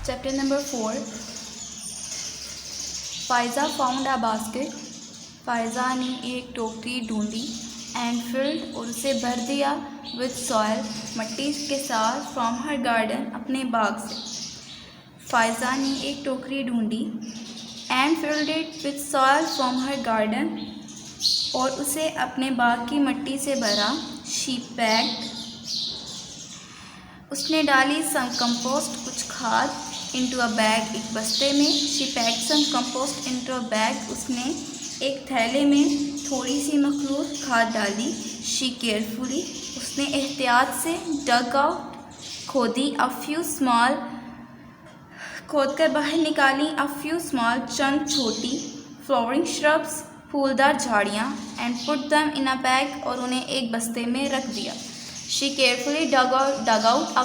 Chapter number 4. Faiza found a basket. Faiza ने एक टोकरी ढूंढी एंड फिल्ड और उसे भर दिया विद सॉयल मट्टी के साथ फ्रॉम हर गार्डन अपने बाग से. फायज़ा ने एक टोकरी ढूंढी and filled it with soil from her garden और उसे अपने बाग की मट्टी से भरा. शी पैक्ड उसने डाली सम कंपोस्ट कुछ खाद इनटू अ बैग एक बस्ते में. She packed some compost into a bag उसने एक थैले में थोड़ी सी मखलूत खाद डाली. शी केयरफुली उसने एहतियात से डग आउट खोदी अ फ्यू स्मॉल खोद कर बाहर निकाली अ फ्यू स्मॉल चंद छोटी फ्लावरिंग श्रब्स फूलदार झाड़ियाँ एंड पुट दम इन अ बैग और उन्हें एक बस्ते में रख दिया. She carefully dug out a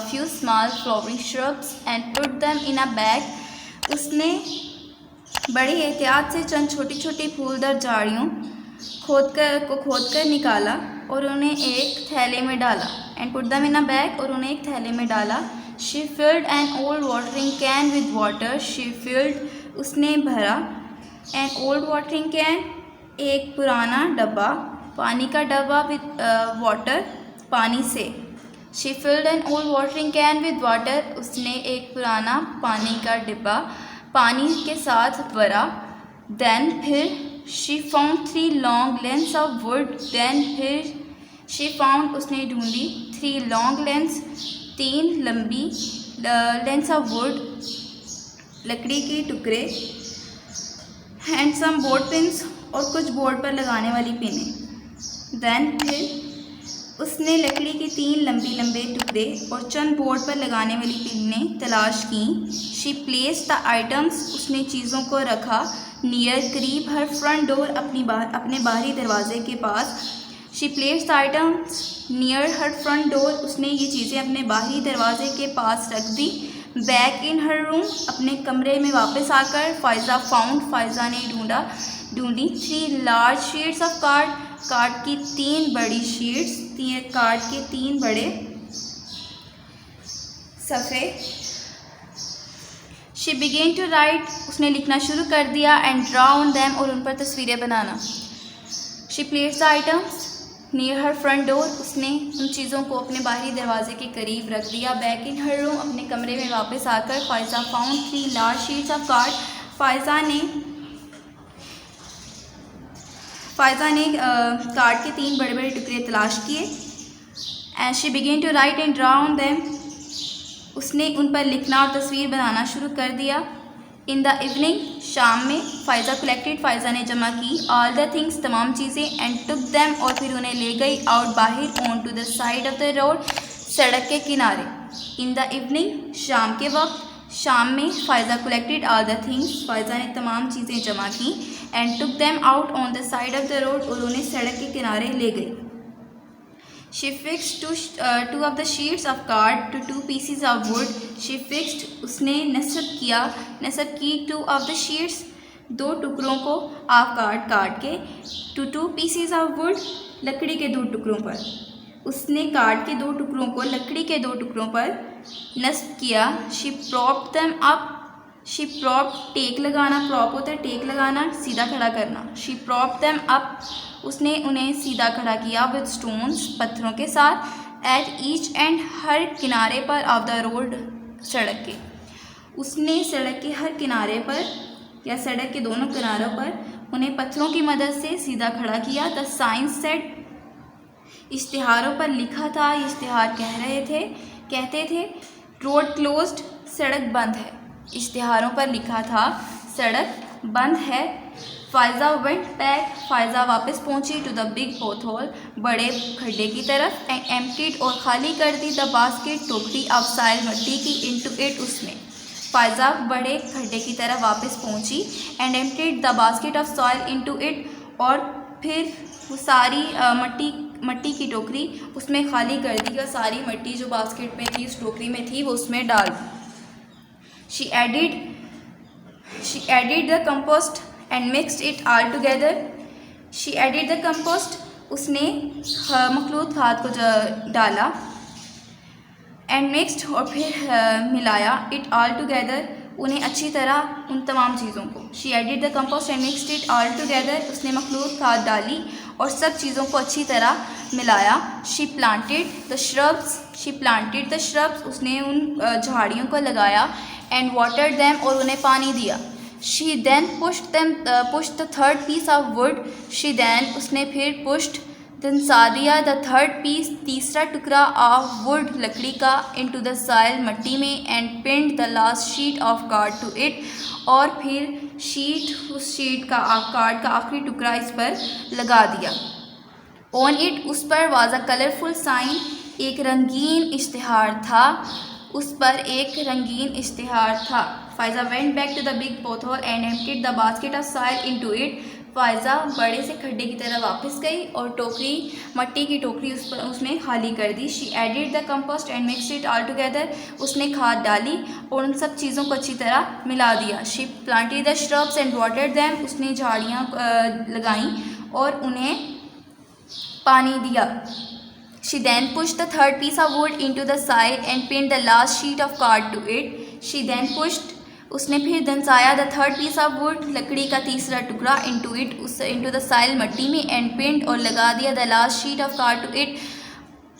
few small flowering shrubs and put them in a bag. उसने बड़ी एहतियात से चंद छोटी छोटी फूलदार झाड़ियों खोद कर निकाला और उन्हें एक थैले में डाला. And put them in a bag और उन्हें एक थैले में डाला. She filled an old watering can with water. She filled उसने भरा an old watering can एक पुराना डब्बा पानी का डब्बा with water पानी से. She filled an old watering can with water. उसने एक पुराना पानी का डिब्बा पानी के साथ भरा. Then फिर she found 3 long lengths of wood. Then फिर she found उसने ढूंढी 3 long lengths 3 लंबी lengths of wood लकड़ी के टुकड़े and some board pins और कुछ बोर्ड पर लगाने वाली पिनें. Then फिर उसने लकड़ी के 3 लंबे टुकड़े और चंद बोर्ड पर लगाने वाली पिनें तलाश की. शी प्लेस द आइटम्स उसने चीज़ों को रखा नियर करीब हर फ्रंट डोर अपने बाहरी दरवाजे के पास. She place the items near her front door उसने ये चीज़ें अपने बाहरी दरवाजे के पास रख दी. बैक इन हर रूम अपने कमरे में वापस आकर फायज़ा ने ढूंढी 3 लार्ज शीट्स ऑफ कार्ड की 3 बड़ी शीट्स कार्ड के 3 बड़े सफ़े. शी बिगेन टू राइट उसने लिखना शुरू कर दिया एंड ड्रा ऑन दैम और उन पर तस्वीरें बनाना. She place the items near her front door उसने उन चीज़ों को अपने बाहरी दरवाजे के करीब रख दिया. बैक इन हर रूम अपने कमरे में वापस आकर Faiza found 3 large sheets of card Faiza ने कार्ड के 3 बड़े बड़े टुकड़े तलाश किए. And she began to write and draw on them उसने उन पर लिखना और तस्वीर बनाना शुरू कर दिया. इन द इवनिंग शाम में फायज़ा ने जमा की ऑल द थिंग्स तमाम चीज़ें एंड टुक दैम और फिर उन्हें ले गई आउट बाहर on to the side of the road सड़क के किनारे. इन द इवनिंग शाम में Faiza collected all the things Faiza ने तमाम चीज़ें जमा की and took them out on the side of the road और उन्हें सड़क के किनारे ले गई. She fixed 2 of the sheets of card to 2 pieces of wood. She fixed उसने नस्ब की 2 of the sheets 2 टुकड़ों को ऑफ कार्ड के to 2 pieces of wood लकड़ी के 2 टुकड़ों पर. उसने कार्ड के 2 टुकड़ों को लकड़ी के 2 टुकड़ों पर नस्ब किया. She propped them up. She prop टेक लगाना प्रॉप होता है टेक लगाना सीधा खड़ा करना. शी प्रॉप देम अप उसने उन्हें सीधा खड़ा किया विद स्टोन्स पत्थरों के साथ एट ईच एंड हर किनारे पर ऑफ द रोड सड़क के. उसने सड़क के हर किनारे पर या सड़क के दोनों किनारों पर उन्हें पत्थरों की मदद से सीधा खड़ा किया. द साइन सेड इश्तिहारों पर लिखा था. इश्तिहार कहते थे रोड क्लोज्ड सड़क बंद है. इश्तिहारों पर लिखा था सड़क बंद है. फायज़ा वेंट बैक फायज़ा वापस पहुंची टू द बिग पोथोल बड़े खड्डे की तरफ एंड एम्प्टीड और खाली कर दी द बास्केट टोकरी ऑफ सॉइल मट्टी की इनटू इट उसमें. फायज़ा बड़े खड्डे की तरफ वापस पहुंची and emptied the basket of soil into it और फिर वो सारी मट्टी की टोकरी उसमें खाली कर दी और सारी मट्टी जो बास्केट में थी उस टोकरी में थी वो उसमें डाल दी. She added the compost and mixed it all together. She added the compost उसने मखलूत खाद को डाला एंड मिक्स्ड और फिर मिलाया इट ऑल टुगेदर उन्हें अच्छी तरह उन तमाम चीज़ों को। She added the compost and mixed it all together उसने मखलूत खाद डाली और सब चीज़ों को अच्छी तरह मिलाया। शी प्लांटेड द श्रब्स उसने उन झाड़ियों को लगाया एंड वाटर्ड देम और उन्हें पानी दिया। She then pushed the third piece of wood उसने फिर पुश्ड धंसा दिया द थर्ड पीस तीसरा टुकड़ा ऑफ वुड लकड़ी का इनटू द सॉइल मट्टी में and pinned the last sheet of card to it और फिर उस शीट का कार्ड का आखिरी टुकड़ा इस पर लगा दिया। ऑन इट उस पर वाज अ कलरफुल साइन एक रंगीन इश्तिहार था। Faiza went back to the big pothole and emptied the basket of soil into it. Faiza बड़े से खड्डे की तरह वापस गई और मट्टी की टोकरी उसमें खाली कर दी। She added the compost and mixed it all together उसने खाद डाली और उन सब चीज़ों को अच्छी तरह मिला दिया। She planted the shrubs and watered them उसने झाड़ियाँ लगाईं और उन्हें पानी दिया। She then pushed the third piece of wood into the soil and pinned the last sheet of card to it. She then pushed उसने फिर धंसाया the third piece of wood लकड़ी का तीसरा टुकड़ा इनटू द सॉइल मट्टी में and pinned और लगा दिया the last sheet of card to it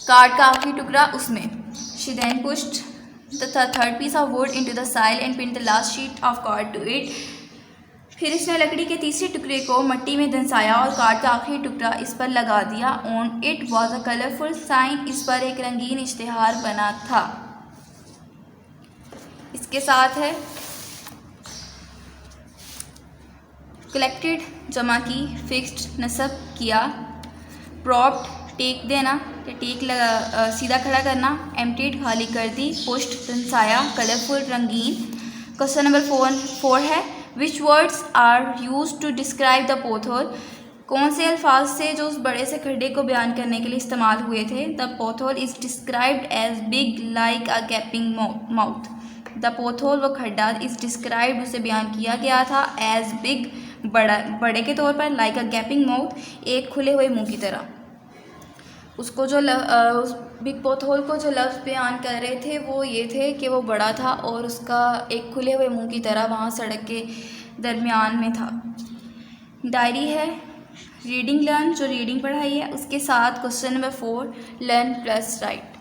card का आखिरी टुकड़ा उसमें। She then pushed the third piece of wood into the soil and pinned the last sheet of card to it. फिर इसने लकड़ी के तीसरे टुकड़े को मट्टी में धंसाया और कार्ड का आखिरी टुकड़ा इस पर लगा दिया। On it was a colourful sign इस पर एक रंगीन इश्तिहार बना था। इसके साथ है कलेक्टेड जमा की, फिक्स्ड नस्ब किया, प्रॉप्ड टेक देना टेक लगा सीधा खड़ा करना, एम्प्टीड खाली कर दी, पुश्ड धंसाया, कलरफुल रंगीन। क्वेश्चन नंबर 4 है which words are use to describe the pothole कौन से अल्फाज से जो उस बड़े से खड्डे को बयान करने के लिए इस्तेमाल हुए थे। The pothole is described as big like a gaping mouth. The pothole वो खड्डा इज़ डिस्क्राइब्ड उसे बयान किया गया था एज बिग बड़े के तौर पर, लाइक अ गैपिंग माउथ एक खुले हुए मुंह की तरह। उसको जो उस बिग पोथोल को जो लफ्ज़ बयान कर रहे थे वो ये थे कि वो बड़ा था और उसका एक खुले हुए मुंह की तरह वहाँ सड़क के दरमियान में था। डायरी है रीडिंग लर्न जो रीडिंग पढ़ाई है, उसके साथ question number 4 learn plus right.